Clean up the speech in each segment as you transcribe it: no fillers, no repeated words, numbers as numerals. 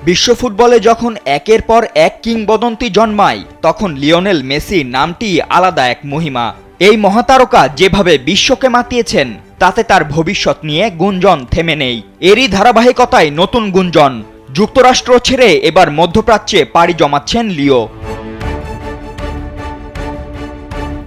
বিশ্ব ফুটবলে যখন একের পর এক কিংবদন্তি জন্মায় তখন লিওনেল মেসি নামটি আলাদা এক মহিমা। এই মহাতারকা যেভাবে বিশ্বকে মাতিয়েছেন তাতে তার ভবিষ্যৎ নিয়ে গুঞ্জন থেমে নেই। এরই ধারাবাহিকতায় নতুন গুঞ্জন, যুক্তরাষ্ট্র ছেড়ে এবার মধ্যপ্রাচ্যে পাড়ি জমাচ্ছেন লিও।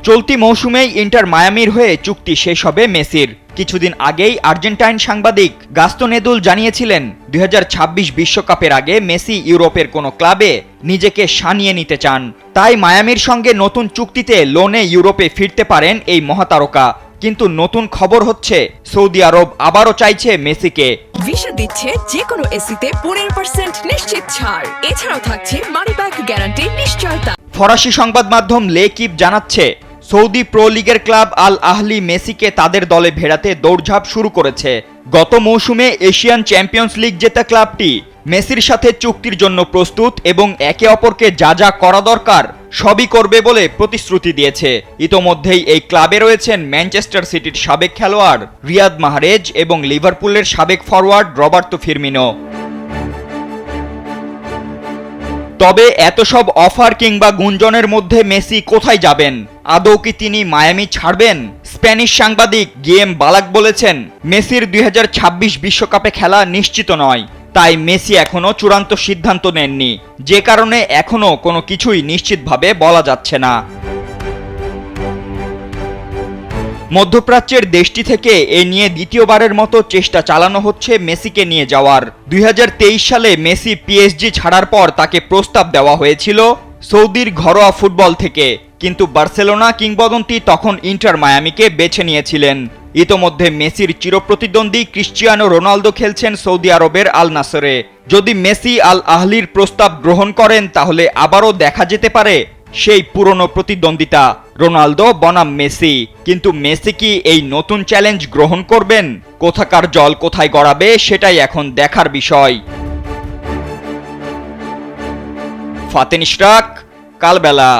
চলতি মৌসুমেই ইন্টার মায়ামির হয়ে চুক্তি শেষ হবে মেসির। কিছুদিন আগেই আর্জেন্টাইন সাংবাদিক গাস্তন এদুল জানিয়েছিলেন 2026 বিশ্বকাপের আগে মেসি ইউরোপের কোনো ক্লাবে নিজেকে সানিয়ে নিতে চান। তাই মায়ামির সঙ্গে নতুন চুক্তিতে লোনে ইউরোপে ফিরতে পারেন এই মহাতারকা। কিন্তু নতুন খবর হচ্ছে সৌদি আরব আবারও চাইছে মেসিকে। ভিসা দিচ্ছে যে কোনো এসিতে 15% নিশ্চিত ছাড়। এছাড়াও থাকছে মানি ব্যাক গ্যারান্টি নিশ্চয়তা। ফরাসি সংবাদ মাধ্যম লেকিপ জানাচ্ছে সৌদি প্রো লিগের ক্লাব আল আহলি মেসিকে তাদের দলে ভেড়াতে দৌড়ঝাঁপ শুরু করেছে। গত মৌসুমে এশিয়ান চ্যাম্পিয়ন্স লিগ জেতা ক্লাবটি মেসির সাথে চুক্তির জন্য প্রস্তুত এবং একে অপরকে যা যা করা দরকার সবই করবে বলে প্রতিশ্রুতি দিয়েছে। ইতোমধ্যেই এই ক্লাবে রয়েছেন ম্যানচেস্টার সিটির সাবেক খেলোয়াড় রিয়াদ মাহরেজ এবং লিভারপুলের সাবেক ফরওয়ার্ড রবার্তো ফিরমিনো। তবে এত সব অফার কিংবা গুঞ্জনের মধ্যে মেসি কোথায় যাবেন? আদৌ কি তিনি মায়ামি ছাড়বেন? স্প্যানিশ সাংবাদিক গিয়েম বালাক বলেছেন, মেসির 2026 বিশ্বকাপে খেলা নিশ্চিত নয়, তাই মেসি এখনও চূড়ান্ত সিদ্ধান্ত নেননি, যে কারণে এখনও কোনো কিছুই নিশ্চিতভাবে বলা যাচ্ছে না। মধ্যপ্রাচ্যের দেশটি থেকে এ নিয়ে দ্বিতীয়বারের মতো চেষ্টা চালানো হচ্ছে মেসিকে নিয়ে যাওয়ার। 2023 সালে মেসি পিএসজি ছাড়ার পর তাকে প্রস্তাব দেওয়া হয়েছিল সৌদির ঘরোয়া ফুটবল থেকে, কিন্তু বার্সেলোনা কিংবদন্তি তখন ইন্টার মায়ামিকে বেছে নিয়েছিলেন। ইতোমধ্যে মেসির চিরপ্রতিদ্বন্দ্বী ক্রিশ্চিয়ানো রোনালদো খেলছেন সৌদি আরবের আল নাসরে। যদি মেসি আল আহলির প্রস্তাব গ্রহণ করেন তাহলে আবারও দেখা যেতে পারে সেই পুরনো প্রতিদ্বন্দ্বিতা, রোনালদো বনাম মেসি। কিন্তু মেসি কি এই নতুন চ্যালেঞ্জ গ্রহণ করবেন? কোথাকার জল কোথায় গড়াবে সেটাই এখন দেখার বিষয়। ফাতেন ইশরাক, কালবেলা।